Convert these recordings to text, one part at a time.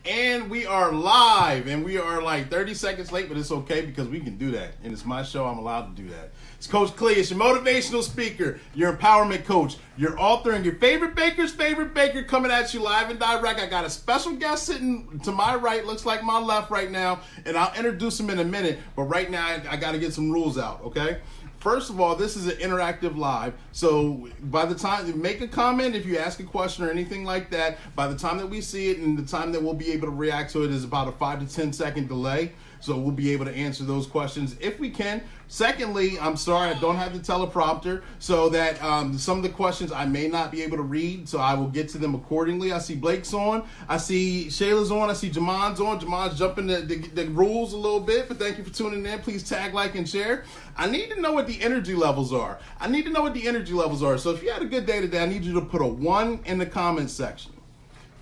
And we are live, and we are like 30 seconds late, but it's okay because we can do that. And it's my show, I'm allowed to do that. It's Coach Clee, it's your motivational speaker, your empowerment coach, your author, and your favorite baker's favorite baker coming at you live and direct. I got a special guest sitting to my right, looks like my left right now, and I'll introduce him in a minute. But right now, I got to get some rules out, okay? First of all, this is an interactive live, so by the time you make a comment, if you ask a question or anything like that, by the time that we see it and the time that we'll be able to react to it is about a 5 to 10 second delay, so we'll be able to answer those questions if we can. Secondly, I'm sorry, I don't have the teleprompter, so that some of the questions I may not be able to read, so I will get to them accordingly. I see Blake's on, I see Shayla's on, I see Jamon's on. Jamon's jumping the rules a little bit, but thank you for tuning in. Please tag, like, and share. I need to know what the energy levels are. So if you had a good day today, I need you to put a 1 in the comments section.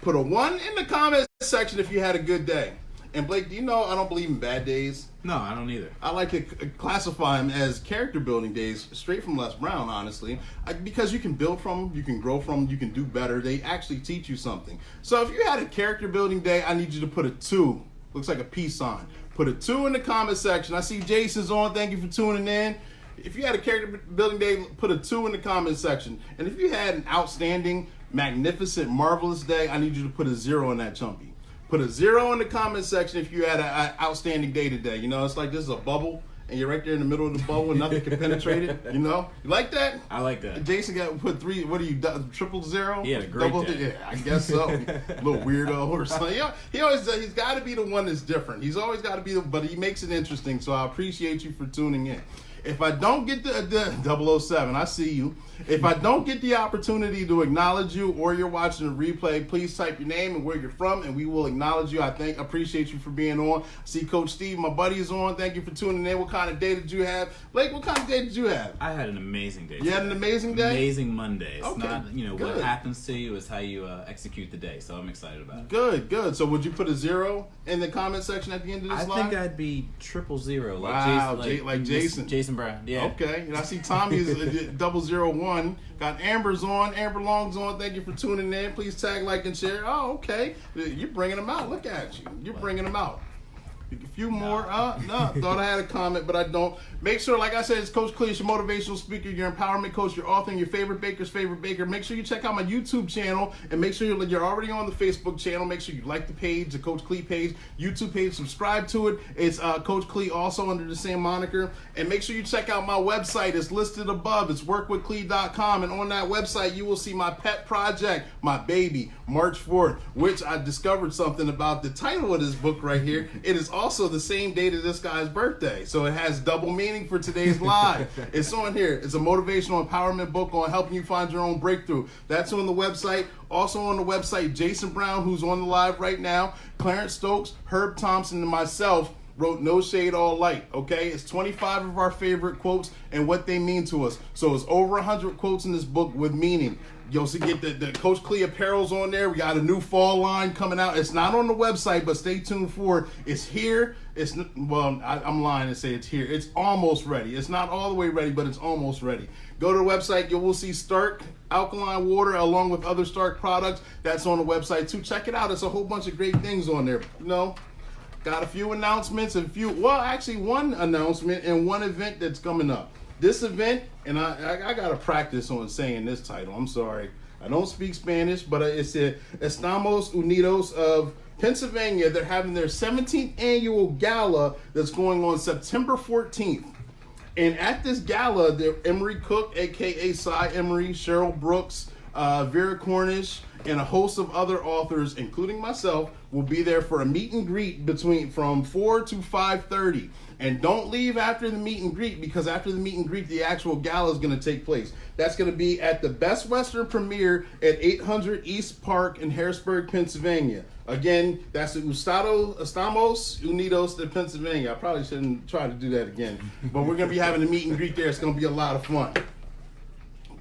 Put a 1 in the comments section if you had a good day. And Blake, do you know I don't believe in bad days? No, I don't either. I like to classify them as character building days, straight from Les Brown, honestly. Because you can build from them, you can grow from them, you can do better. They actually teach you something. So if you had a character building day, I need you to put a 2. Looks like a peace sign. Put a 2 in the comment section. I see Jason's on. Thank you for tuning in. If you had a character building day, put a 2 in the comment section. And if you had an outstanding, magnificent, marvelous day, I need you to put a 0 in that chumpy. Put a 0 in the comment section if you had an outstanding day today. You know, it's like this is a bubble, and you're right there in the middle of the bubble, and nothing can penetrate it. You know, you like that? I like that. Jason got put 3. What are you? 000? Yeah, great day. Yeah, I guess so. Little weirdo or something. He's got to be the one that's different. He's always got to be but he makes it interesting. So I appreciate you for tuning in. If I don't get the 007, I see you. If I don't get the opportunity to acknowledge you, or you're watching a replay, please type your name and where you're from, and we will acknowledge you. I appreciate you for being on. I see Coach Steve, my buddy, is on. Thank you for tuning in. What kind of day did you have? Blake, what kind of day did you have? I had an amazing day. You had an amazing day? Amazing Monday. It's okay. Not, good. What happens to you is how you execute the day, so I'm excited about it. Good. So would you put a 0 in the comment section at the end of this live? I think I'd be 000. Wow, like Jason. Jason Brown, yeah. Okay, and I see Tommy's 001. Got Amber's on. Amber Long's on. Thank you for tuning in. Please tag, like, and share. Oh, okay. You're bringing them out. Look at you. You're bringing them out. A few more. No. Thought I had a comment, but I don't. Make sure, like I said, it's Coach Clee, your motivational speaker, your empowerment coach, your author, and your favorite baker's favorite baker. Make sure you check out my YouTube channel, and make sure you're already on the Facebook channel. Make sure you like the page, the Coach Clee page, YouTube page. Subscribe to it. It's Coach Clee, also under the same moniker. And make sure you check out my website. It's listed above. It's workwithclee.com, and on that website, you will see my pet project, my baby, March 4th, which I discovered something about the title of this book right here. It is also the same date as this guy's birthday, so it has double meaning for today's live. It's on here. It's a motivational empowerment book on helping you find your own breakthrough. That's on the website. Also on the website, Jason Brown, who's on the live right now, Clarence Stokes, Herb Thompson, and myself wrote No Shade All Light, okay? It's 25 of our favorite quotes and what they mean to us. So it's over 100 quotes in this book with meaning. You'll see get the Coach Clee apparels on there. We got a new fall line coming out. It's not on the website, but stay tuned for it. It's here. I'm lying and say it's here. It's almost ready. It's not all the way ready, but it's almost ready. Go to the website. You will see Stark alkaline water along with other Stark products. That's on the website too. Check it out. It's a whole bunch of great things on there. Got a few announcements and one announcement and one event that's coming up. This event, and I got to practice on saying this title. I'm sorry. I don't speak Spanish, but it's Estamos Unidos of Pennsylvania. They're having their 17th annual gala that's going on September 14th. And at this gala, Emery Cook, a.k.a. Cy Emery, Cheryl Brooks, Vera Cornish, and a host of other authors, including myself, will be there for a meet and greet from 4 to 5:30. And don't leave after the meet and greet, because after the meet and greet, the actual gala is going to take place. That's going to be at the Best Western Premiere at 800 East Park in Harrisburg, Pennsylvania. Again, that's the Estamos Unidos de Pennsylvania. I probably shouldn't try to do that again. But we're going to be having a meet and greet there. It's going to be a lot of fun.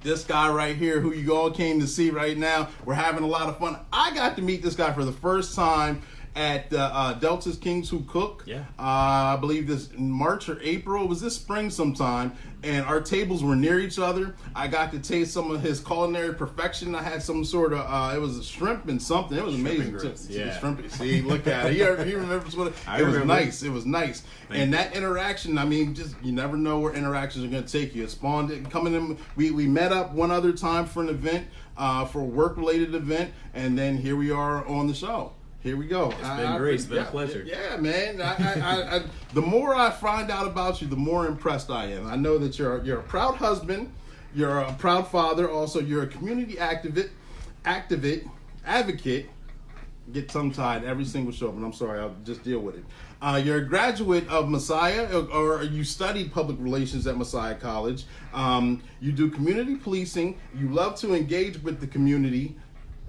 This guy right here, who you all came to see right now, we're having a lot of fun. I got to meet this guy for the first time at Delta's Kings Who Cook. Yeah. I believe this in March or April. It was this spring sometime, and our tables were near each other. I got to taste some of his culinary perfection. I had some sort of it was a shrimp and something. It was amazing. Shrimp. See, look at it. He remembers what it was. Nice. It was nice. And that interaction, I mean, just you never know where interactions are going to take you. It spawned coming in. We met up one other time for an event, for a work-related event, and then here we are on the show. Here we go. It's been great. It's been a pleasure. Yeah, man. I, the more I find out about you, the more impressed I am. I know that you're a proud husband, you're a proud father. Also, you're a community advocate. Get tongue-tied every single show, but I'm sorry. I'll just deal with it. You're a graduate of Messiah, or you studied public relations at Messiah College. You do community policing. You love to engage with the community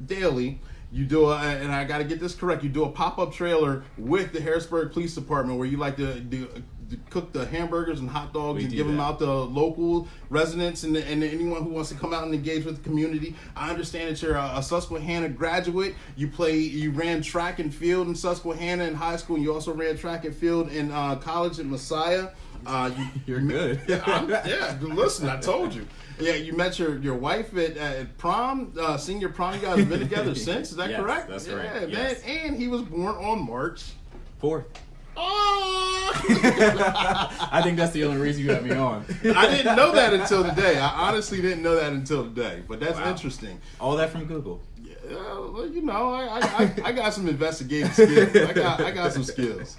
daily. You do, and I got to get this correct, you do a pop-up trailer with the Harrisburg Police Department where you like to cook the hamburgers and hot dogs and give them out to local residents and anyone who wants to come out and engage with the community. I understand that you're a Susquehanna graduate. You ran track and field in Susquehanna in high school, and you also ran track and field in college at Messiah. You're good. Yeah, listen, I told you. Yeah, you met your wife at prom, senior prom. You guys have been together since. Is that correct? That's right. Yeah, yes. Man. And he was born on March 4th. Oh! I think that's the only reason you have me on. I didn't know that until today. I honestly didn't know that until today. But that's interesting. All that from Google. You know, I got some investigative skills. I got some skills.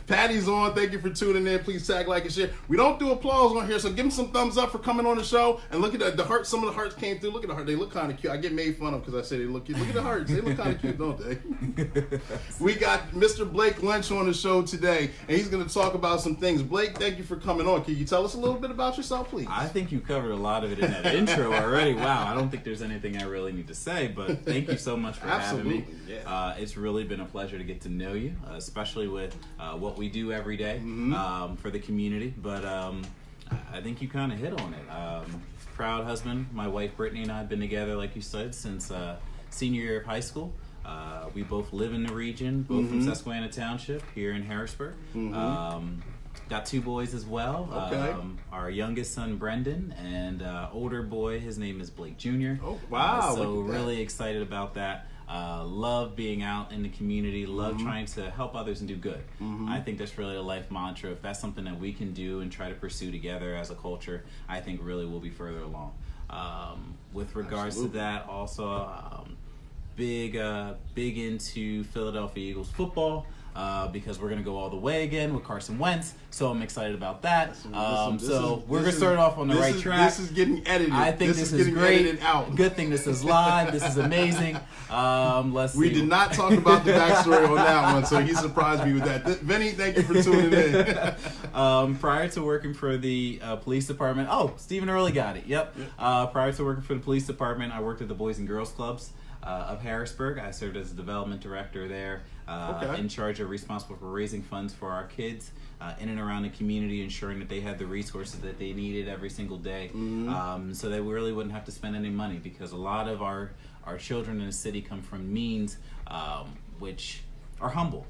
Patty's on. Thank you for tuning in. Please tag, like, and share. We don't do applause on here, so give them some thumbs up for coming on the show. And look at the heart. Some of the hearts came through. Look at the heart. They look kind of cute. I get made fun of because I say they look cute. Look at the hearts. They look kind of cute, don't they? We got Mr. Blake Lynch on the show today, and he's going to talk about some things. Blake, thank you for coming on. Can you tell us a little bit about yourself, please? I think you covered a lot of it in that intro already. Wow, I don't think there's anything I really need to say, but thank you so much for having me. Yeah. It's really been a pleasure to get to know you, especially with what we do every day for the community. But I think you kind of hit on it. Proud husband. My wife Brittany and I have been together, like you said, since senior year of high school. We both live in the region, both from Susquehanna Township here in Harrisburg. Got 2 boys as well. Okay. Our youngest son, Brendan, and older boy, his name is Blake Jr. Oh, wow. So really excited about that. Love being out in the community, love trying to help others and do good. I think that's really a life mantra. If that's something that we can do and try to pursue together as a culture, I think really we'll be further along. With regards to that, also big into Philadelphia Eagles football. Because we're going to go all the way again with Carson Wentz. So I'm excited about that. So we're going to start off on the right track. This is getting edited. I think this is great. Good thing this is live. This is amazing. We did not talk about the backstory on that one, so he surprised me with that. Vinny, thank you for tuning in. Prior to working for the police department, Stephen Early got it. Yep. Prior to working for the police department, I worked at the Boys and Girls Clubs of Harrisburg. I served as a development director there, in charge of responsible for raising funds for our kids in and around the community, ensuring that they had the resources that they needed every single day, so that we really wouldn't have to spend any money, because a lot of our children in the city come from means which are humble.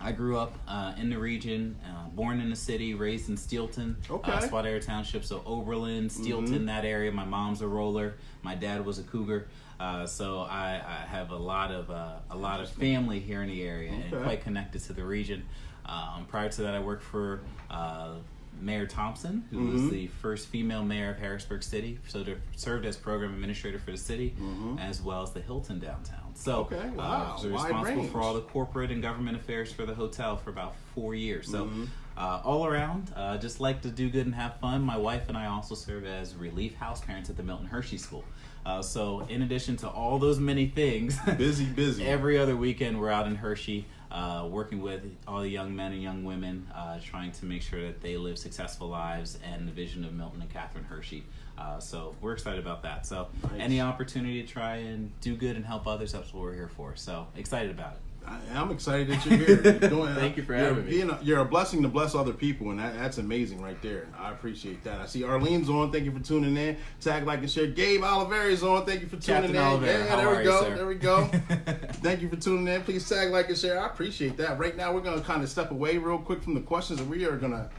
I grew up in the region, born in the city, raised in Steelton, Spadera Township, so Oberlin, Steelton, that area. My mom's a roller, my dad was a cougar. So I have a lot of family here in the area and quite connected to the region. Prior to that, I worked for Mayor Thompson, who was the first female mayor of Harrisburg City, so served as program administrator for the city, as well as the Hilton downtown. So I was responsible for all the corporate and government affairs for the hotel for about 4 years. So all around, just like to do good and have fun. My wife and I also serve as relief house parents at the Milton Hershey School. So in addition to all those many things, busy. Every other weekend we're out in Hershey, working with all the young men and young women, trying to make sure that they live successful lives and the vision of Milton and Catherine Hershey. So we're excited about that. So any opportunity to try and do good and help others, that's what we're here for. So excited about it. I'm excited that you're here. You're doing, Thank you for having me. You're a blessing to bless other people, and that's amazing right there. I appreciate that. I see Arlene's on. Thank you for tuning in. Tag, like, and share. Gabe Oliveri's on. Thank you for tuning Captain in. Oliveri, Yeah, how are you, sir? There we go. Thank you for tuning in. Please tag, like, and share. I appreciate that. Right now, we're going to kind of step away real quick from the questions, and we are going to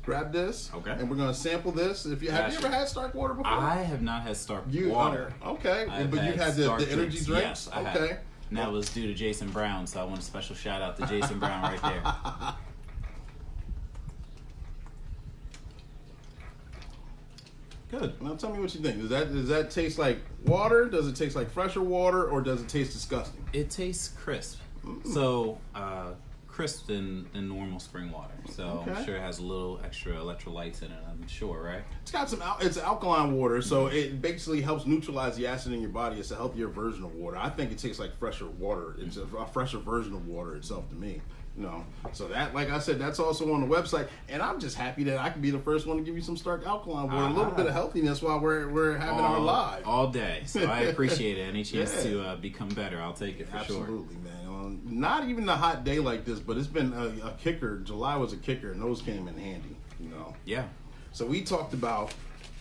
grab this. Okay. And we're going to sample this. Have you ever had Stark water before? I have not had Stark water. Okay. But you've had the energy drinks? Yes, I okay. have. And that was due to Jason Brown, so I want a special shout out to Jason Brown right there. Good. Now tell me what you think. Does that taste like water? Does it taste like fresher water, or does it taste disgusting? It tastes crisp. So crisp than normal spring water. So I'm sure it has a little extra electrolytes in it. I'm sure, right? It's got it's alkaline water, so it basically helps neutralize the acid in your body. It's a healthier version of water. I think it tastes like fresher water. It's a fresher version of water itself to me. So that, like I said, that's also on the website, and I'm just happy that I can be the first one to give you some Stark alkaline water, a little bit of healthiness while we're having our live all day. So I appreciate it. Any chance to become better, I'll take it for sure. Absolutely, man. Not even a hot day like this, but it's been a kicker. July was a kicker, and those came in handy. Yeah. So we talked about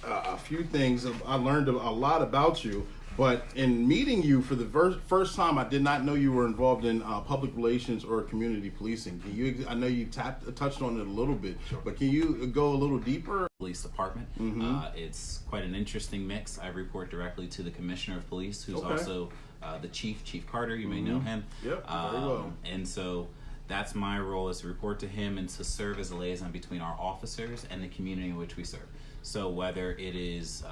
a few things. I learned a lot about you. But in meeting you for the first time, I did not know you were involved in public relations or community policing. I know you touched on it a little bit, but can you go a little deeper? Police department. It's quite an interesting mix. I report directly to the commissioner of police, who's also the Chief Carter. You may know him. Yep, very well. And so that's my role, is to report to him and to serve as a liaison between our officers and the community in which we serve. So whether it is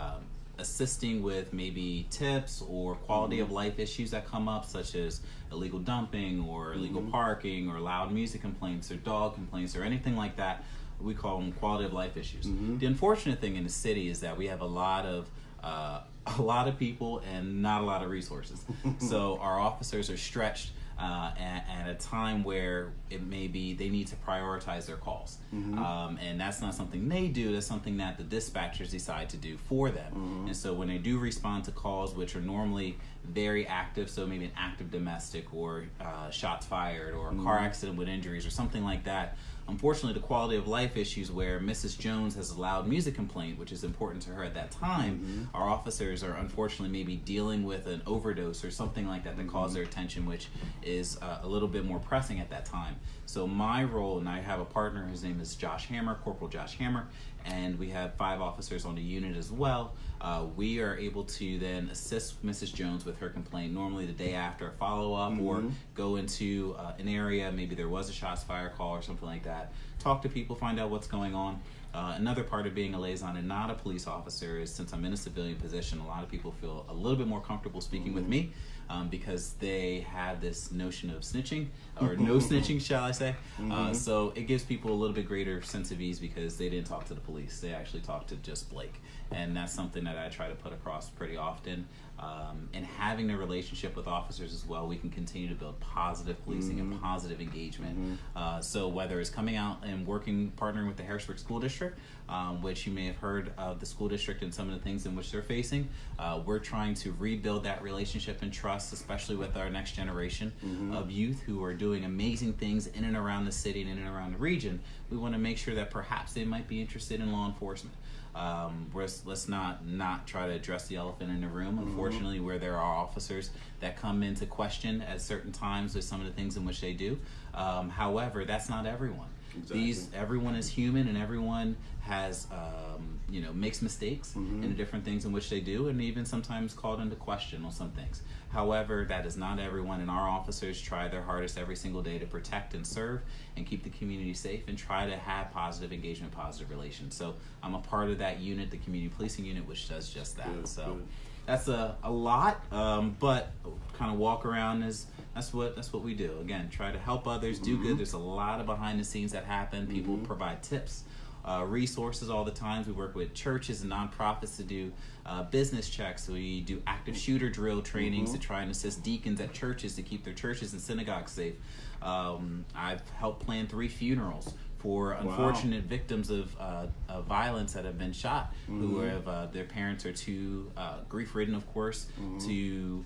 assisting with maybe tips or quality of life issues that come up, such as illegal dumping or illegal parking or loud music complaints or dog complaints or anything like that, we call them quality of life issues. The unfortunate thing in the city is that we have a lot of people and not a lot of resources. So our officers are stretched at a time where it may be they need to prioritize their calls. And that's not something they do, that's something that the dispatchers decide to do for them. And so when they do respond to calls which are normally very active, so maybe an active domestic or shots fired or a car accident with injuries or something like that, unfortunately the quality of life issues where Mrs. Jones has a loud music complaint, which is important to her at that time, our officers are unfortunately maybe dealing with an overdose or something like that that calls their attention, which is a little bit more pressing at that time. So my role, and I have a partner, his name is Josh Hammer, Corporal Josh Hammer, and we have 5 officers on the unit as well. We are able to then assist Mrs. Jones with her complaint, normally the day after a follow-up, or go into an area, maybe there was a shots fired call or something like that, talk to people, find out what's going on. Another part of being a liaison and not a police officer is, since I'm in a civilian position, a lot of people feel a little bit more comfortable speaking with me because they have this notion of snitching, or no snitching, shall I say. So it gives people a little bit greater sense of ease because they didn't talk to the police. They actually talked to just Blake. And that's something that I try to put across pretty often. And having a relationship with officers as well, we can continue to build positive policing and positive engagement. So whether it's coming out and partnering with the Harrisburg School District, which you may have heard of the school district and some of the things in which they're facing, we're trying to rebuild that relationship and trust, especially with our next generation of youth who are doing amazing things in and around the city and in and around the region. We want to make sure that perhaps they might be interested in law enforcement. Let's not try to address the elephant in the room. Unfortunately, where there are officers that come into question at certain times with some of the things in which they do. However, that's not everyone. Exactly. Everyone is human, and everyone has makes mistakes in the different things in which they do, and even sometimes called into question on some things. However, that is not everyone, and our officers try their hardest every single day to protect and serve and keep the community safe and try to have positive engagement, positive relations. So I'm a part of that unit, the community policing unit, which does just that. Good. That's a lot, but kind of walk around is that's what we do. Again, try to help others, do good. There's a lot of behind the scenes that happen. People provide tips, resources all the time. We work with churches and nonprofits to do business checks. We do active shooter drill trainings to try and assist deacons at churches to keep their churches and synagogues safe. I've helped plan 3 funerals for unfortunate victims of violence that have been shot, who have their parents are too grief-ridden, of course, to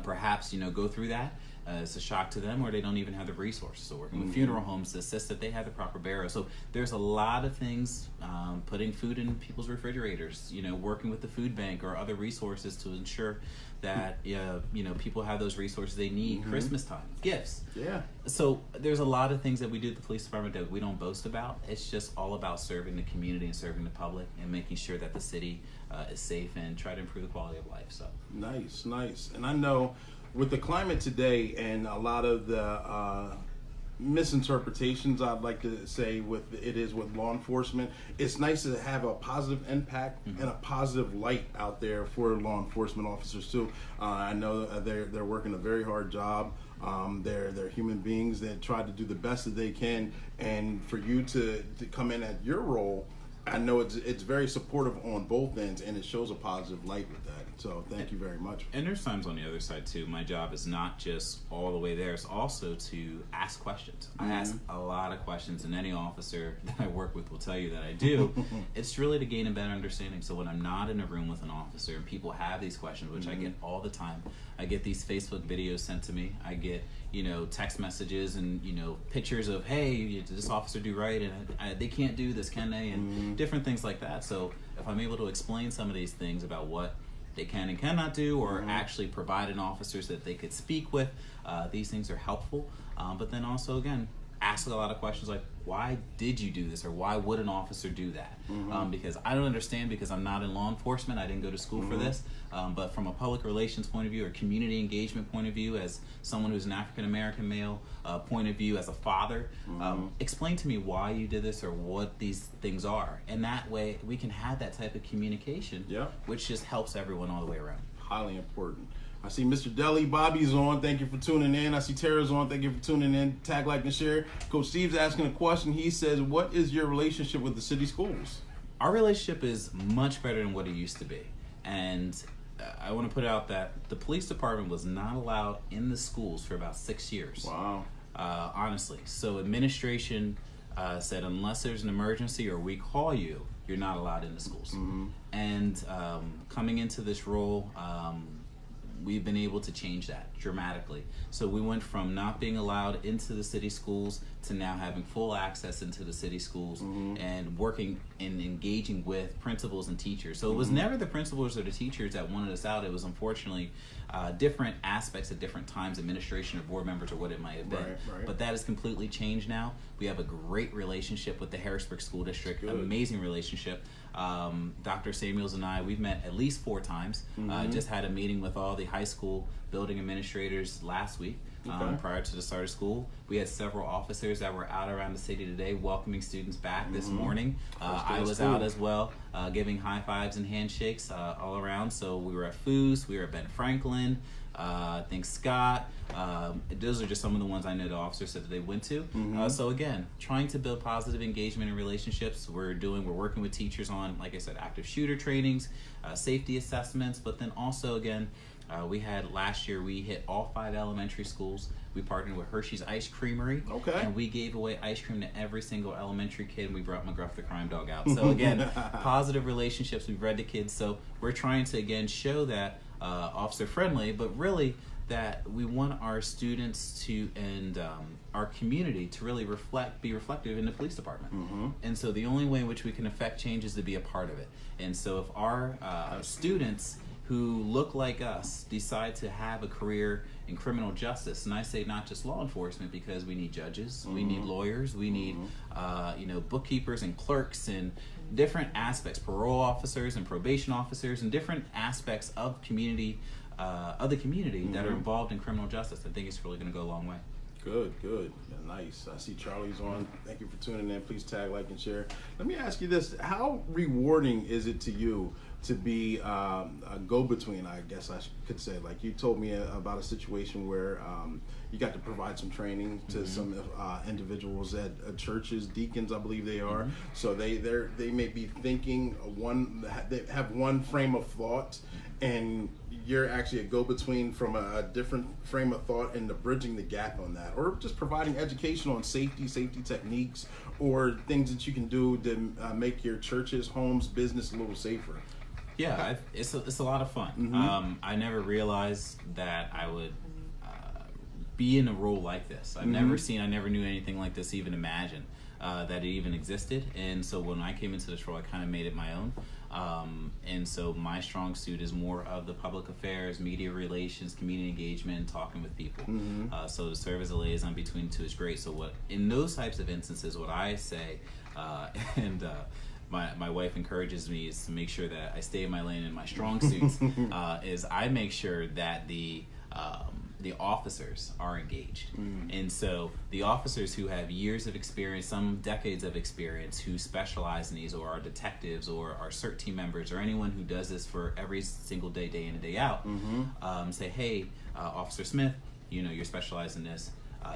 perhaps go through that. it's a shock to them, or they don't even have the resources. So working with funeral homes to assist that they have the proper burial. So there's a lot of things, putting food in people's refrigerators, working with the food bank or other resources to ensure that people have those resources they need. Christmas time, gifts. Yeah. So there's a lot of things that we do at the police department that we don't boast about. It's just all about serving the community and serving the public and making sure that the city is safe and try to improve the quality of life. So nice. And I know with the climate today and a lot of the misinterpretations, I'd like to say with law enforcement, it's nice to have a positive impact and a positive light out there for law enforcement officers too. I know they're working a very hard job. They're human beings that try to do the best that they can, and for you to come in at your role, I know it's very supportive on both ends, and it shows a positive light with that. So thank you very much. And there's times on the other side too. My job is not just all the way there. It's also to ask questions. I ask a lot of questions, and any officer that I work with will tell you that I do. It's really to gain a better understanding. So when I'm not in a room with an officer and people have these questions, which I get all the time, I get these Facebook videos sent to me. I get text messages and pictures of, hey, did this officer do right, and they can't do this, can they, and different things like that. So if I'm able to explain some of these things about what they can and cannot do, or actually provide an officer so that they could speak with, these things are helpful. But then also, again, ask a lot of questions like, why did you do this, or why would an officer do that? Because I don't understand, because I'm not in law enforcement. I didn't go to school for this. But from a public relations point of view, or community engagement point of view, as someone who's an African-American male point of view, as a father, explain to me why you did this or what these things are. And that way we can have that type of communication, which just helps everyone all the way around. Highly important. I see Mr. Deli, Bobby's on. Thank you for tuning in. I see Tara's on. Thank you for tuning in. Tag, like, and share. Coach Steve's asking a question. He says, what is your relationship with the city schools? Our relationship is much better than what it used to be. And I want to put out that the police department was not allowed in the schools for about 6 years. Wow. Honestly. So administration said, unless there's an emergency or we call you, you're not allowed in the schools. And coming into this role, we've been able to change that dramatically. So we went from not being allowed into the city schools to now having full access into the city schools, and working and engaging with principals and teachers. So it was never the principals or the teachers that wanted us out. It was unfortunately different aspects at different times, administration or board members or what it might have been. Right. But that has completely changed now. We have a great relationship with the Harrisburg School District, amazing relationship. Dr. Samuels and I, we've met at least 4 times. Just had a meeting with all the high school building administrators last week, prior to the start of school. We had several officers that were out around the city today welcoming students back this morning. I was out as well, giving high fives and handshakes all around. So we were at Foos, we were at Ben Franklin, I think Scott. Those are just some of the ones I know the officers said that they went to. So again, trying to build positive engagement and relationships. We're working with teachers on, like I said, active shooter trainings, safety assessments, but then also again, last year we hit all 5 elementary schools. We partnered with Hershey's Ice Creamery. And we gave away ice cream to every single elementary kid, and we brought McGruff the crime dog out. So again, positive relationships. We've read to kids. So we're trying to again show that officer friendly, but really that we want our students to and our community to really be reflective in the police department. And so the only way in which we can affect change is to be a part of it. And so if our students who look like us decide to have a career in criminal justice, and I say not just law enforcement, because we need judges, we need lawyers, we need bookkeepers and clerks and different aspects, parole officers and probation officers, and different aspects of the community that are involved in criminal justice. I think it's really going to go a long way. Good. Yeah, nice. I see Charlie's on. Thank you for tuning in. Please tag, like, and share. Let me ask you this. How rewarding is it to you to be a go-between, I guess I could say? Like, you told me about a situation where you got to provide some training to some individuals at churches, deacons, I believe they are. So they may be thinking they have one frame of thought, and you're actually a go-between from a different frame of thought, and bridging the gap on that, or just providing education on safety techniques, or things that you can do to make your churches, homes, business a little safer. Yeah, it's a lot of fun. I never realized that I would be in a role like this. I never knew anything like this even imagine that it even existed. And so when I came into this role, I kind of made it my own. And so my strong suit is more of the public affairs, media relations, community engagement, talking with people. So to serve as a liaison between the two is great. So what in those types of instances, what I say, and my wife encourages me is to make sure that I stay in my lane in my strong suits, is I make sure that the officers are engaged. And so the officers who have years of experience, some decades of experience, who specialize in these, or are detectives, or are CERT team members, or anyone who does this for every single day, day in and day out, say, hey, Officer Smith, you're specialized in this.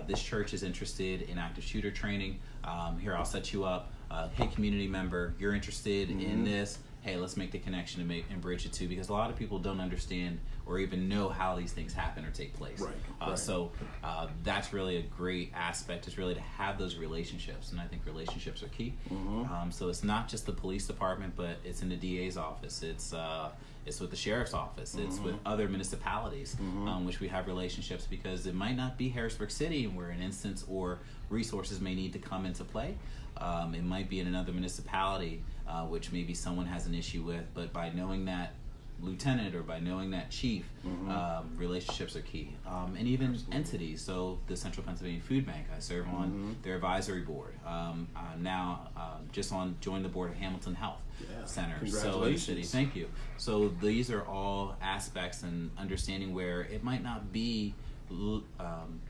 This church is interested in active shooter training. Here, I'll set you up. Hey, community member, you're interested in this. Hey, let's make the connection and bridge it too, because a lot of people don't understand or even know how these things happen or take place. Right. So that's really a great aspect, is really to have those relationships, and I think relationships are key. So it's not just the police department, but it's in the DA's office. It's with the sheriff's office. It's with other municipalities, which we have relationships, because it might not be Harrisburg City where an instance or resources may need to come into play. It might be in another municipality, which maybe someone has an issue with, but by knowing that lieutenant or by knowing that chief, relationships are key. And even entities, so the Central Pennsylvania Food Bank, I serve on their advisory board. Now joined the board of Hamilton Health Center. So in the city, thank you. So these are all aspects and understanding where it might not be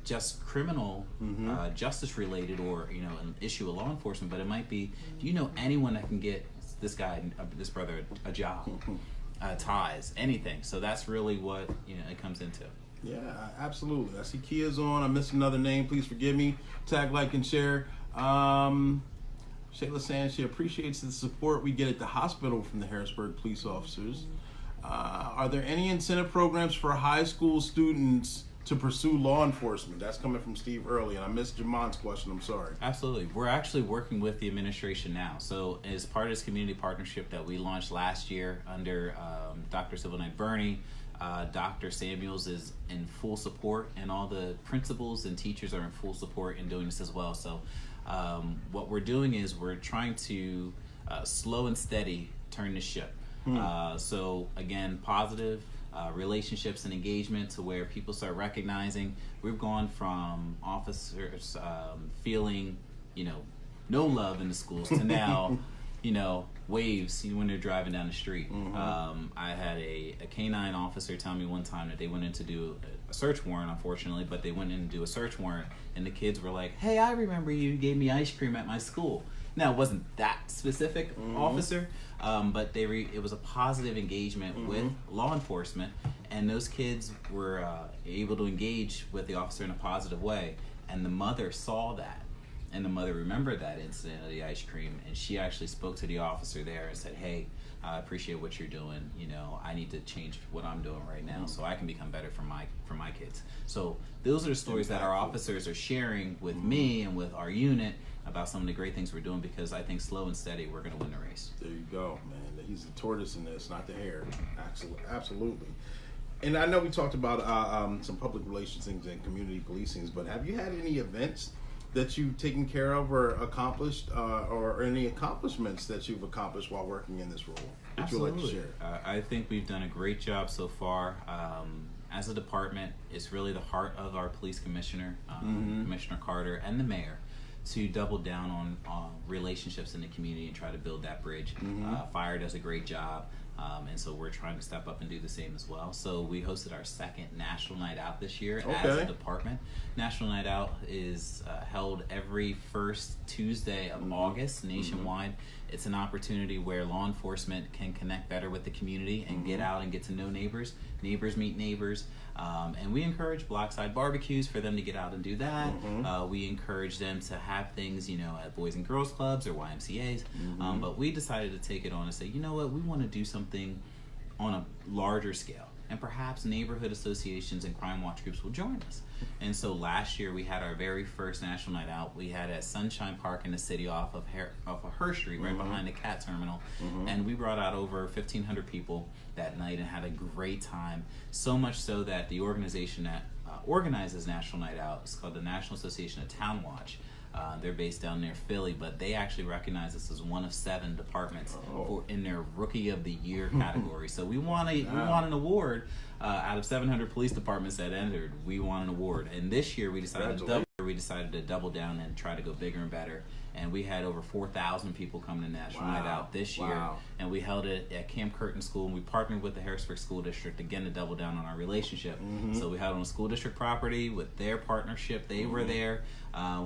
just criminal justice related, or an issue of law enforcement, but it might be, do you know anyone that can get this guy, this brother, a job, ties, anything? So that's really what it comes into. Yeah, absolutely. I see Kia's on. I missed another name. Please forgive me. Tag, like, and share. Shayla saying she appreciates the support we get at the hospital from the Harrisburg police officers. Are there any incentive programs for high school students to pursue law enforcement? That's coming from Steve Early, and I missed Jamon's question. I'm sorry. Absolutely. We're actually working with the administration now. So as part of this community partnership that we launched last year under Dr. Civil Knight Burney, Dr. Samuels is in full support, and all the principals and teachers are in full support in doing this as well. So what we're doing is we're trying to slow and steady turn the ship. So again, positive relationships and engagement, to where people start recognizing we've gone from officers feeling no love in the schools to now waves when they're driving down the street. I had a canine officer tell me one time that they went in to do a search warrant, unfortunately, but they went in to do a search warrant, and the kids were like, hey, I remember you gave me ice cream at my school. Now, it wasn't that specific officer, but it was a positive engagement with law enforcement, and those kids were able to engage with the officer in a positive way, and the mother saw that, and the mother remembered that incident of the ice cream, and she actually spoke to the officer there and said, hey, I appreciate what you're doing. I need to change what I'm doing right now so I can become better for my kids. So those are the stories that our officers are sharing with me and with our unit about some of the great things we're doing, because I think slow and steady, we're going to win the race. There you go, man. He's the tortoise in this, not the hare. Absolutely. And I know we talked about some public relations things and community policing, but have you had any events that you've taken care of or accomplished, or any accomplishments that you've accomplished while working in this role that you'd like to share? I think we've done a great job so far. As a department, it's really the heart of our police commissioner, Commissioner Carter, and the mayor, to double down on relationships in the community and try to build that bridge. Fire does a great job, and so we're trying to step up and do the same as well. So we hosted our second National Night Out this year as a department. National Night Out is held every first Tuesday of August nationwide. It's an opportunity where law enforcement can connect better with the community and get out and get to know neighbors. Neighbors meet neighbors. And we encourage blockside barbecues for them to get out and do that. We encourage them to have things, at Boys and Girls Clubs or YMCAs. But we decided to take it on and say, you know what, we want to do something on a larger scale. And perhaps neighborhood associations and crime watch groups will join us. And so last year we had our very first National Night Out. We had at Sunshine Park in the city off of Her Street, right behind the CAT terminal. And we brought out over 1,500 people that night and had a great time. So much so that the organization that organizes National Night Out. It's called the National Association of Town Watch. They're based down near Philly, but they actually recognize us as one of 7 departments in their Rookie of the Year category. So we want an award out of 700 police departments that entered. We want an award, and this year we decided to double down and try to go bigger and better. And we had over 4,000 people coming to National Night Out this year, and we held it at Camp Curtin School, and we partnered with the Harrisburg School District again to double down on our relationship. So we held on a school district property with their partnership. They were there.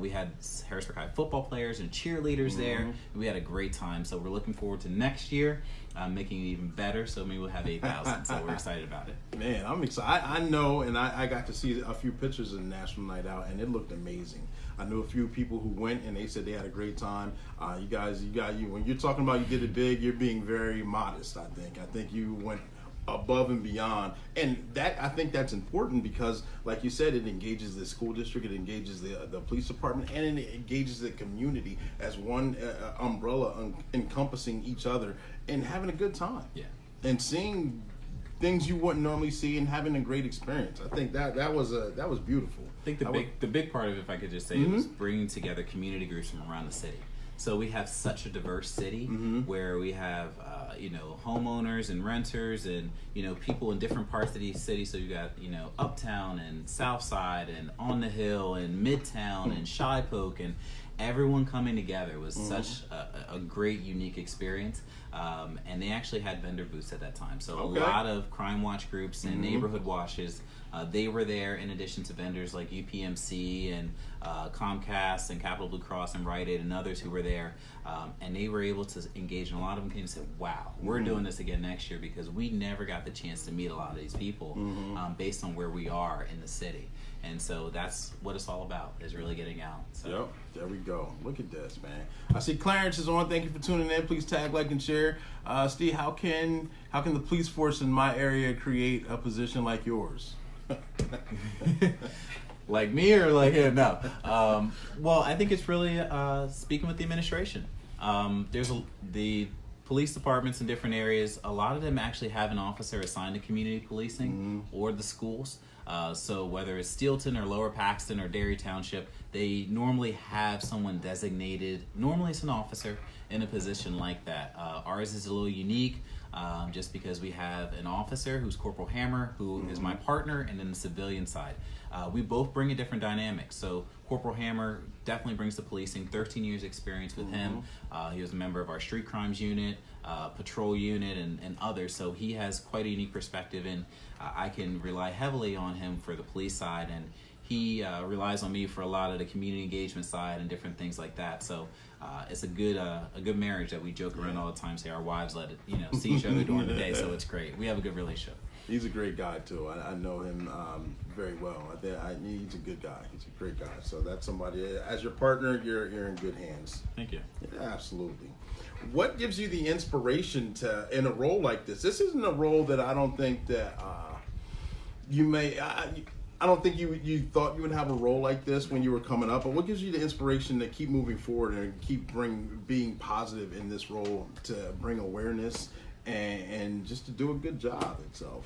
We had Harrisburg High football players and cheerleaders there. And we had a great time. So we're looking forward to next year, making it even better. So maybe we'll have 8,000. So we're excited about it. Man, I'm excited. I know, and I got to see a few pictures of National Night Out, and it looked amazing. I knew a few people who went, and they said they had a great time. You guys, when you're talking about you did it big, you're being very modest. I think you went above and beyond, and I think that's important because, like you said, it engages the school district, it engages the police department, and it engages the community as one umbrella encompassing each other and having a good time. Yeah, and seeing things you wouldn't normally see and having a great experience. I think that was beautiful. I think the big part of it, if I could just say, was bringing together community groups from around the city. So we have such a diverse city where we have homeowners and renters and people in different parts of the city. So you got Uptown and South Side and On the Hill and Midtown and Shipoke, and everyone coming together was such a great, unique experience. And they actually had vendor booths at that time. So a lot of crime watch groups and neighborhood watches, they were there in addition to vendors like UPMC and Comcast and Capital Blue Cross and Rite Aid and others who were there. And they were able to engage, and a lot of them came and said, wow, we're doing this again next year because we never got the chance to meet a lot of these people based on where we are in the city. And so that's what it's all about, is really getting out. So. Yep, there we go. Look at this, man. I see Clarence is on. Thank you for tuning in. Please tag, like, and share. Steve, how can the police force in my area create a position like yours? Like me or like him? No. Well, I think it's really speaking with the administration. There's the police departments in different areas. A lot of them actually have an officer assigned to community policing or the schools. So whether it's Steelton or Lower Paxton or Derry Township, they normally have someone designated. Normally it's an officer in a position like that. Ours is a little unique just because we have an officer who's Corporal Hammer, who is my partner, and then the civilian side. We both bring a different dynamic. So Corporal Hammer definitely brings the policing, 13 years experience with him. He was a member of our street crimes unit, patrol unit, and others. So he has quite a unique perspective, and I can rely heavily on him for the police side, and he relies on me for a lot of the community engagement side and different things like that. So it's a good marriage that we joke around all the time, say our wives let it, see each other during the day. So it's great. We have a good relationship. He's a great guy too. I know him very well. He's a good guy. He's a great guy. So that's somebody, as your partner, you're in good hands. Thank you. Yeah, absolutely. What gives you the inspiration in a role like this? This isn't a role that I don't think that you may. I don't think you thought you would have a role like this when you were coming up. But what gives you the inspiration to keep moving forward and keep being positive in this role, to bring awareness and just to do a good job itself?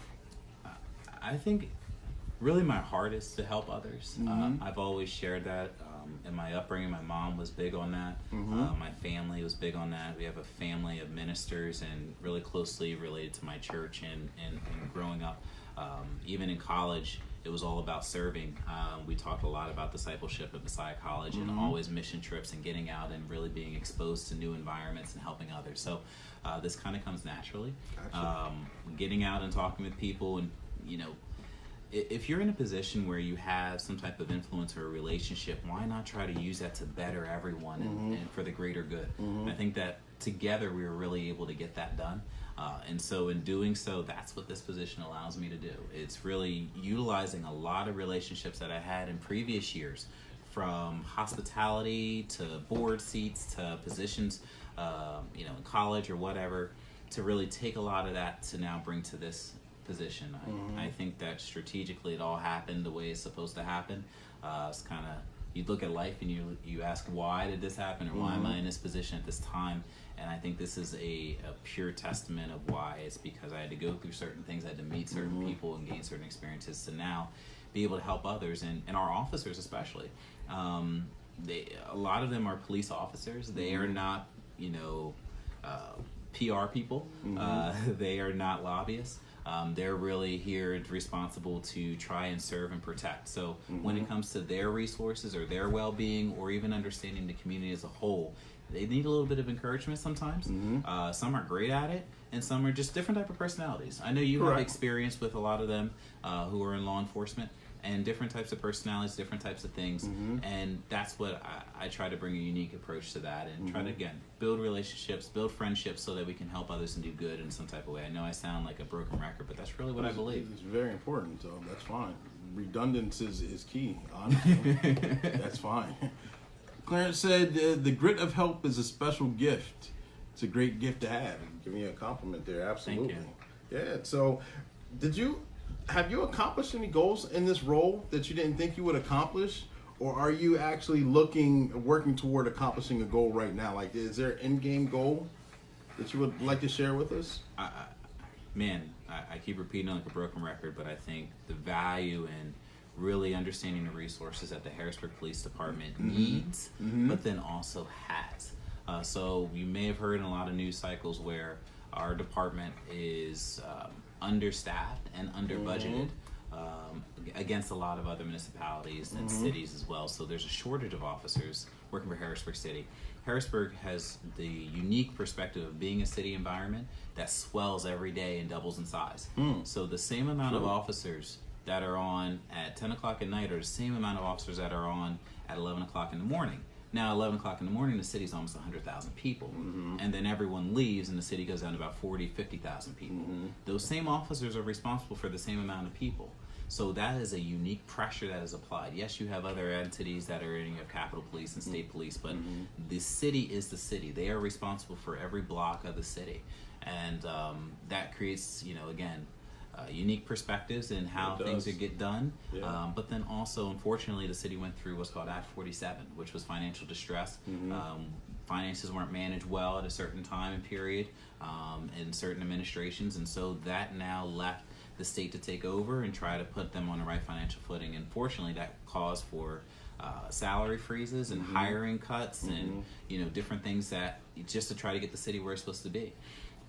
I think really my heart is to help others. I've always shared that. In my upbringing, my mom was big on that. My family was big on that. We have a family of ministers and really closely related to my church, and growing up, even in college, it was all about serving. We talked a lot about discipleship at Messiah College and always mission trips and getting out and really being exposed to new environments and helping others. So this kind of comes naturally. Gotcha. Getting out and talking with people, and if you're in a position where you have some type of influence or a relationship, why not try to use that to better everyone and for the greater good? I think that together we were really able to get that done. And so in doing so, that's what this position allows me to do. It's really utilizing a lot of relationships that I had in previous years, from hospitality to board seats to positions, in college or whatever, to really take a lot of that to now bring to this position. I think that strategically it all happened the way it's supposed to happen. It's kind of, you look at life and you ask, why did this happen, or why am I in this position at this time? And I think this is a pure testament of why. It's because I had to go through certain things, I had to meet certain people and gain certain experiences to now be able to help others, and our officers especially. A lot of them are police officers. They are not, PR people. They are not lobbyists. They're really here responsible to try and serve and protect. So when it comes to their resources or their well-being or even understanding the community as a whole, they need a little bit of encouragement sometimes. Some are great at it, and some are just different type of personalities. I know you have experience with a lot of them who are in law enforcement, and different types of personalities, different types of things. And that's what I try to bring a unique approach to that, and try to, again, build relationships, build friendships so that we can help others and do good in some type of way. I know I sound like a broken record, but that's really what I believe. It's very important, so that's fine. Redundancy is key, honestly. That's fine. Clarence said, the grit of help is a special gift. It's a great gift to have. Give me a compliment there, absolutely. Thank you. Yeah, so have you accomplished any goals in this role that you didn't think you would accomplish? Or are you actually working toward accomplishing a goal right now? Like, is there an end-game goal that you would like to share with us? I keep repeating like a broken record, but I think the value in really understanding the resources that the Harrisburg Police Department needs, but then also has. So you may have heard in a lot of news cycles where our department is understaffed and under budgeted against a lot of other municipalities and cities as well. So there's a shortage of officers working for Harrisburg City. Harrisburg has the unique perspective of being a city environment that swells every day and doubles in size. So the same amount of officers that are on at 10 o'clock at night are the same amount of officers that are on at 11 o'clock in the morning. Now, 11 o'clock in the morning, the city's almost 100,000 people. And then everyone leaves and the city goes down to about 40, 50,000 people. Those same officers are responsible for the same amount of people. So that is a unique pressure that is applied. Yes, you have other entities that are in, you have Capitol Police and State Police, but the city is the city. They are responsible for every block of the city. And that creates, again, unique perspectives in how things get done. But then also, unfortunately, the city went through what's called Act 47, which was financial distress. Finances weren't managed well at a certain time and period in certain administrations, and so that now left the state to take over and try to put them on the right financial footing. And fortunately, that caused for salary freezes and hiring cuts and different things that just to try to get the city where it's supposed to be.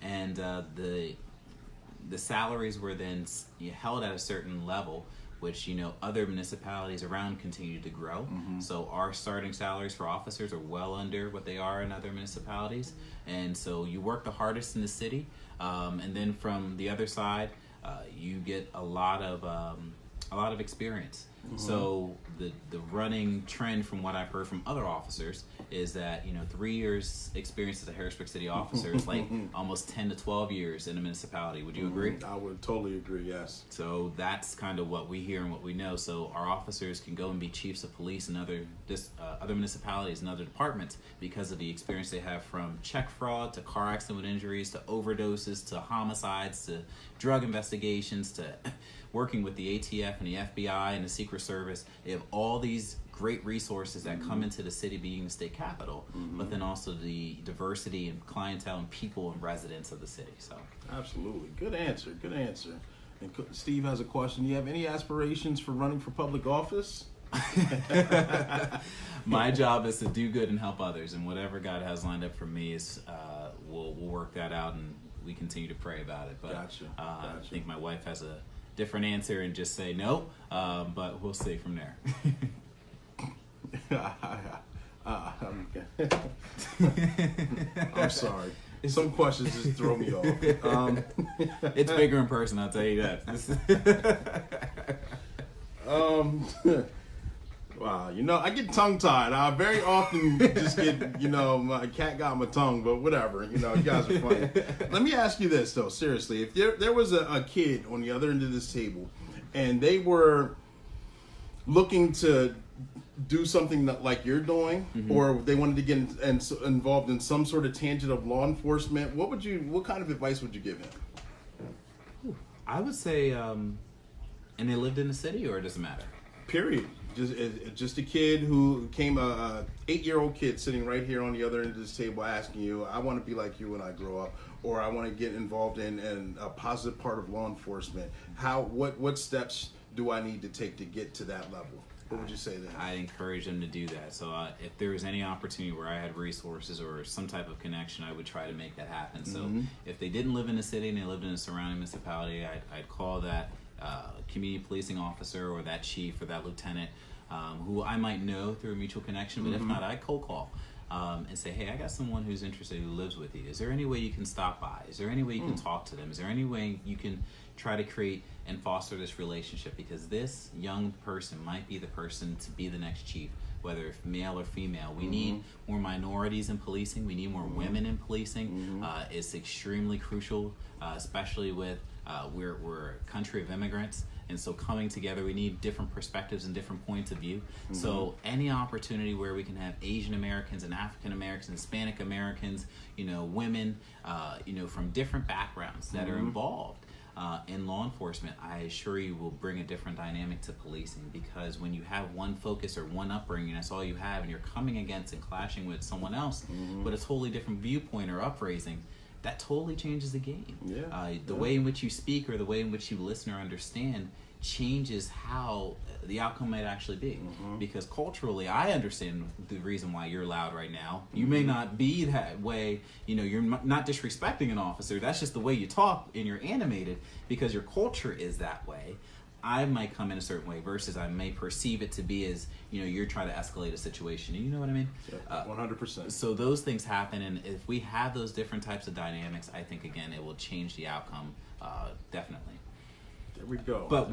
And the salaries were then held at a certain level, which other municipalities around continue to grow. So our starting salaries for officers are well under what they are in other municipalities, and so you work the hardest in the city, and then from the other side, you get a lot of experience. So the running trend from what I've heard from other officers is that 3 years experience as a Harrisburg City officer is like almost 10 to 12 years in a municipality. Would you agree? I would totally agree, yes. So that's kind of what we hear and what we know. So our officers can go and be chiefs of police in other municipalities and other departments because of the experience they have, from check fraud to car accident with injuries to overdoses to homicides to drug investigations to working with the ATF and the FBI and the Secret Service. They have all these great resources that come into the city being the state capital, but then also the diversity and clientele and people and residents of the city. So absolutely. Good answer. And Steve has a question. Do you have any aspirations for running for public office? My job is to do good and help others, and whatever God has lined up for me is we'll work that out, and we continue to pray about it. But Gotcha. I think my wife has a different answer and just say no, but we'll see from there. I'm sorry. Some questions just throw me off. It's bigger in person, I'll tell you that. Wow, I get tongue-tied. I very often just get, my cat got my tongue, but whatever. You guys are funny. Let me ask you this, though, seriously. If there was a kid on the other end of this table, and they were looking to do something like you're doing, or they wanted to get involved in some sort of tangent of law enforcement, what kind of advice would you give him? I would say, and they lived in the city, or it doesn't matter? Period. Just a kid who came, a 8-year-old kid sitting right here on the other end of this table asking you, I want to be like you when I grow up, or I want to get involved in a positive part of law enforcement. What steps do I need to take to get to that level? What would you say then? I'd encourage them to do that. So if there was any opportunity where I had resources or some type of connection, I would try to make that happen. So if they didn't live in a city and they lived in a surrounding municipality, I'd call that community policing officer or that chief or that lieutenant who I might know through a mutual connection. But if not, I'd cold call. And say, hey, I got someone who's interested who lives with you. Is there any way you can stop by? Is there any way you can talk to them? Is there any way you can try to create and foster this relationship? Because this young person might be the person to be the next chief, whether male or female. We need more minorities in policing. We need more women in policing. It's extremely crucial, especially with we're a country of immigrants. And so coming together, we need different perspectives and different points of view. So any opportunity where we can have Asian Americans and African Americans, Hispanic Americans, women, from different backgrounds that are involved in law enforcement, I assure you will bring a different dynamic to policing. Because when you have one focus or one upbringing, that's all you have, and you're coming against and clashing with someone else with a totally different viewpoint or upraising, that totally changes the game. The way in which you speak or the way in which you listen or understand changes how the outcome might actually be. Because culturally, I understand the reason why you're loud right now. You may not be that way, you're not disrespecting an officer. That's just the way you talk and you're animated because your culture is that way. I might come in a certain way versus I may perceive it to be as, you're trying to escalate a situation. You know what I mean? 100%. So those things happen, and if we have those different types of dynamics, I think, again, it will change the outcome, definitely. There we go. But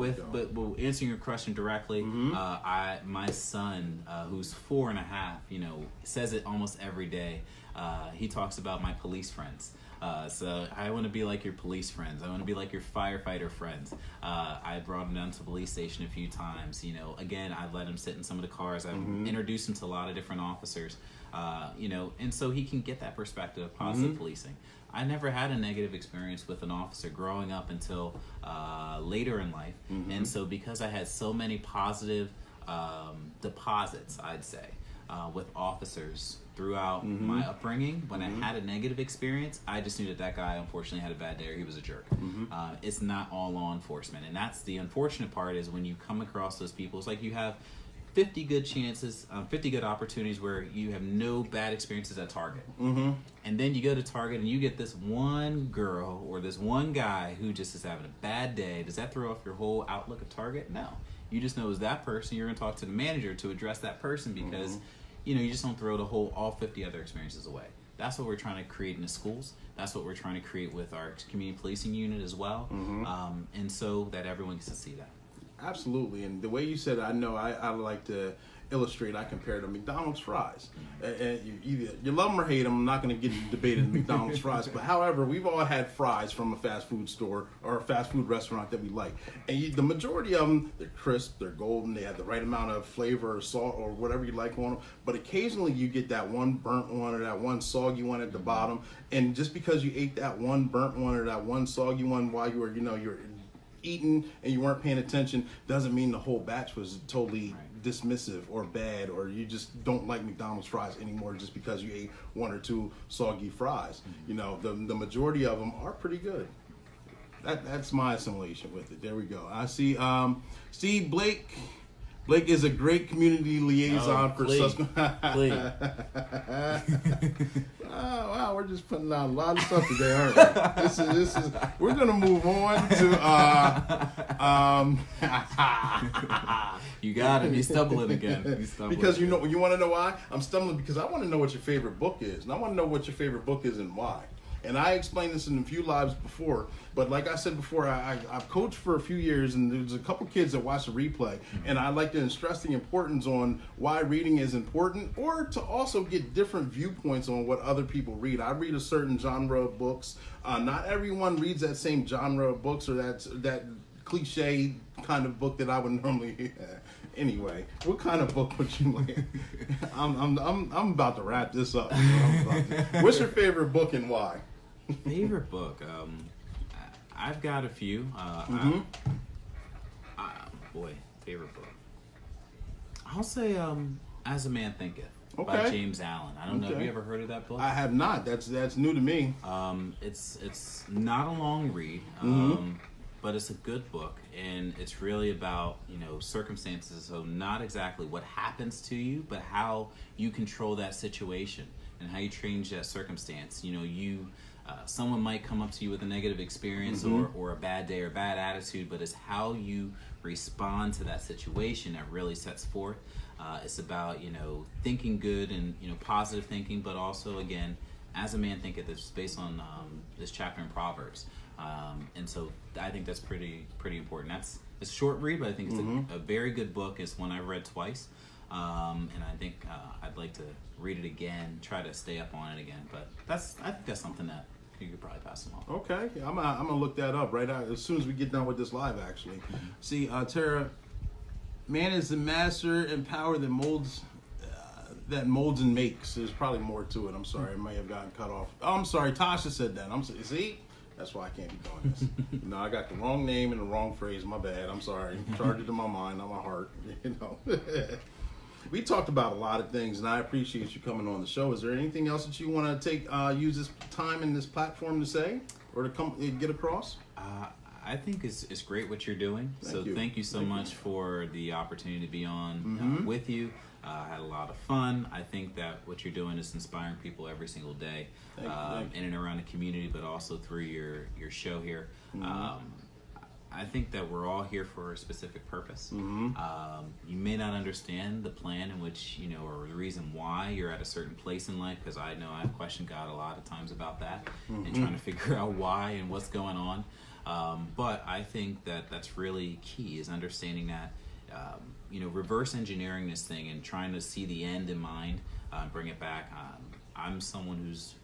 answering your question directly, my son, who's 4.5, says it almost every day. He talks about my police friends. So I want to be like your police friends. I want to be like your firefighter friends. I brought him down to the police station a few times. Again, I've let him sit in some of the cars. I've introduced him to a lot of different officers. And so he can get that perspective of positive policing. I never had a negative experience with an officer growing up until later in life. And so because I had so many positive deposits, I'd say, with officers throughout my upbringing, when I had a negative experience, I just knew that guy unfortunately had a bad day or he was a jerk. It's not all law enforcement. And that's the unfortunate part, is when you come across those people, it's like you have 50 good chances, 50 good opportunities where you have no bad experiences at Target. And then you go to Target and you get this one girl or this one guy who just is having a bad day. Does that throw off your whole outlook of Target? No. You just know it's that person. You're going to talk to the manager to address that person because, you just don't throw all 50 other experiences away. That's what we're trying to create in the schools. That's what we're trying to create with our community policing unit as well. And so that everyone gets to see that. Absolutely, and the way you said it, I know I like to illustrate. I compare to McDonald's fries. You love them or hate them. I'm not going to get debated in McDonald's fries, but however, we've all had fries from a fast food store or a fast food restaurant that we like, and the majority of them, they're crisp, they're golden, they have the right amount of flavor or salt or whatever you like on them. But occasionally, you get that one burnt one or that one soggy one at the bottom, and just because you ate that one burnt one or that one soggy one while you were, you're eating and you weren't paying attention, doesn't mean the whole batch was totally dismissive or bad, or you just don't like McDonald's fries anymore just because you ate one or two soggy fries. The majority of them are pretty good. That's my assimilation with it. There we go. I see Steve Blake is a great community liaison for Susquehanna. Oh wow, we're just putting out a lot of stuff today, aren't we? This is. We're gonna move on to. You got him. He's stumbling again. Because you want to know why I'm stumbling, because I want to know what your favorite book is, and I want to know what your favorite book is and why. And I explained this in a few lives before, but like I said before, I've coached for a few years, and there's a couple kids that watch the replay, and I like to stress the importance on why reading is important, or to also get different viewpoints on what other people read. I read a certain genre of books. Not everyone reads that same genre of books or that cliche kind of book that I would normally. Anyway, what kind of book would you like? I'm about to wrap this up. What's your favorite book and why? Favorite book? I've got a few. Favorite book. I'll say As a Man Thinketh by James Allen. I don't know. Have you ever heard of that book? I have not. That's new to me. It's not a long read. but it's a good book, and it's really about, circumstances. So not exactly what happens to you, but how you control that situation and how you change that circumstance. Someone might come up to you with a negative experience or a bad day or bad attitude, but it's how you respond to that situation that really sets forth. It's about, thinking good and, positive thinking, but also, again, as a man thinketh, it's based on this chapter in Proverbs. And so I think that's pretty important. It's a short read, but I think it's a very good book. It's one I've read twice. And I think I'd like to read it again, try to stay up on it again. But I think that's something that you could probably pass them on. Okay, I'm gonna look that up right now as soon as we get done with this live. Actually, see, Tara, man is the master and power that molds and makes. There's probably more to it. I'm sorry, I may have gotten cut off. Oh, I'm sorry, Tasha said that. See, that's why I can't be doing this. No, I got the wrong name and the wrong phrase. My bad. I'm sorry. Charge it to my mind, not my heart. We talked about a lot of things, and I appreciate you coming on the show. Is there anything else that you want to use this time and this platform to say or to get across? I think it's great what you're doing. Thank you so much for the opportunity to be on with you. I had a lot of fun. I think that what you're doing is inspiring people every single day in and around the community, but also through your show here. I think that we're all here for a specific purpose. You may not understand the plan in which, or the reason why you're at a certain place in life, because I know I've questioned God a lot of times about that and trying to figure out why and what's going on. But I think that that's really key, is understanding that, reverse engineering this thing and trying to see the end in mind, bring it back. I'm someone who's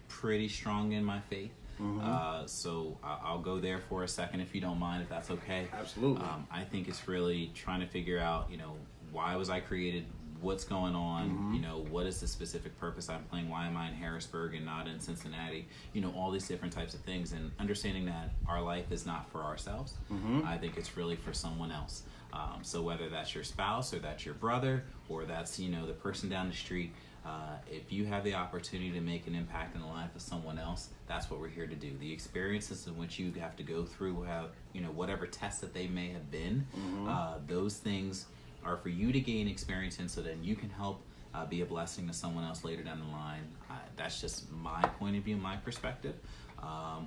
pretty strong in my faith. So I'll go there for a second, if you don't mind, if that's okay. Absolutely. I think it's really trying to figure out, why was I created? What's going on? What is the specific purpose I'm playing? Why am I in Harrisburg and not in Cincinnati? All these different types of things, and understanding that our life is not for ourselves. I think it's really for someone else. So whether that's your spouse or that's your brother or that's, the person down the street, if you have the opportunity to make an impact in the life of someone else, that's what we're here to do. The experiences in which you have to go through, whatever test that they may have been, those things are for you to gain experience in, so then you can help be a blessing to someone else later down the line. That's just my point of view, my perspective,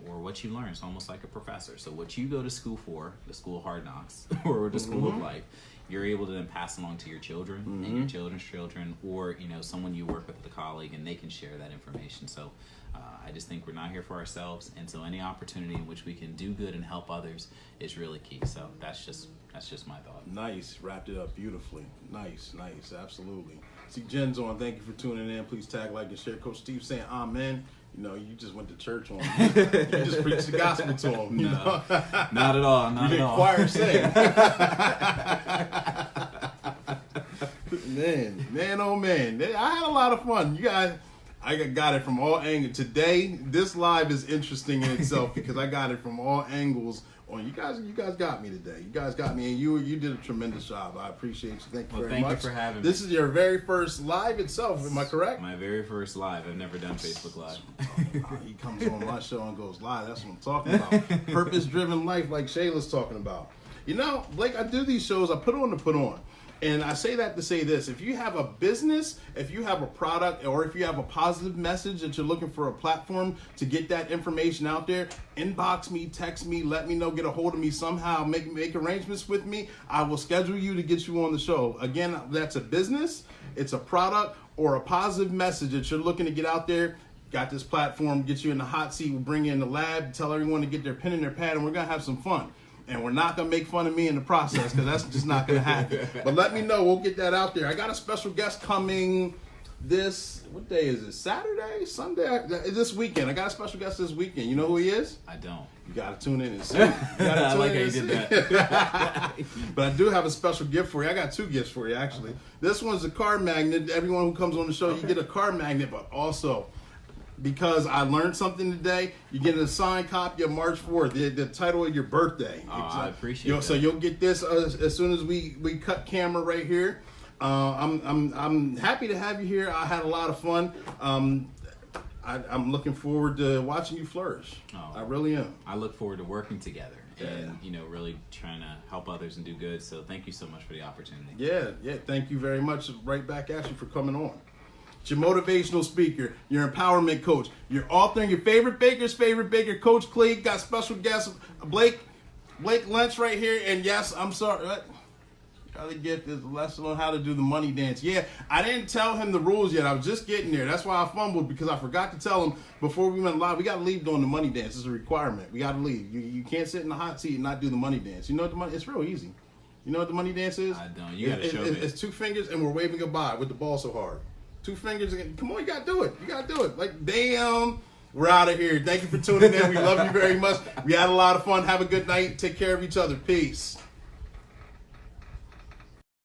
or what you learn. It's almost like a professor. So what you go to school for, the school of hard knocks, or the school of life, you're able to then pass along to your children and your children's children, or someone you work with, a colleague, and they can share that information. So I just think we're not here for ourselves, and so any opportunity in which we can do good and help others is really key. So that's just my thought. Nice, wrapped it up beautifully. Nice, absolutely. See, Jen's on. Thank you for tuning in. Please tag, like, and share. Coach Steve saying amen. You just went to church on him. You just preached the gospel to him. No, not at all. Not you at all. Choir sing. Man, oh man. I had a lot of fun. You guys, I got it from all angles. Today, this live is interesting in itself because I got it from all angles. You guys got me today. You guys got me, and you did a tremendous job. I appreciate you. Thank you very much. Thank you for having me. This is your very first live itself. Am I correct? My very first live. I've never done Facebook Live. He comes on my show and goes live. That's what I'm talking about. Purpose-driven life, like Shayla's talking about. Blake, I do these shows. I put on to put on. And I say that to say this: if you have a business, if you have a product, or if you have a positive message that you're looking for a platform to get that information out there, inbox me, text me, let me know, get a hold of me somehow, make arrangements with me. I will schedule you to get you on the show. Again, that's a business, it's a product, or a positive message that you're looking to get out there. Got this platform, get you in the hot seat, we'll bring you in the lab, tell everyone to get their pen and their pad, and we're going to have some fun. And we're not going to make fun of me in the process, because that's just not going to happen. But let me know. We'll get that out there. I got a special guest coming what day is it? Saturday? Sunday? This weekend. I got a special guest this weekend. You know who he is? I don't. You got to tune in and see. I like how you did that. But I do have a special gift for you. I got two gifts for you, actually. Okay. This one's a car magnet. Everyone who comes on the show, you get a car magnet, but also, because I learned something today, you get a signed copy of March 4th, the title of your birthday. I appreciate that. So you'll get this as soon as we cut camera right here. I'm happy to have you here. I had a lot of fun. I'm looking forward to watching you flourish. I really am. I look forward to working together and really trying to help others and do good. So thank you so much for the opportunity. Yeah. Thank you very much. Right back at you for coming on. It's your motivational speaker, your empowerment coach, your author, and your favorite baker's favorite baker, Coach Clee. Got special guest Blake Lynch right here. And yes, I'm sorry. Gotta get this lesson on how to do the money dance. Yeah, I didn't tell him the rules yet. I was just getting there. That's why I fumbled, because I forgot to tell him before we went live. We got to leave doing the money dance. It's a requirement. We got to leave. You can't sit in the hot seat and not do the money dance. You know what the money? It's real easy. You know what the money dance is? I don't. You got to show me. It's 2 fingers and we're waving goodbye with the ball so hard. 2 fingers again. Come on, you got to do it. You got to do it. Like, damn. We're out of here. Thank you for tuning in. We love you very much. We had a lot of fun. Have a good night. Take care of each other. Peace.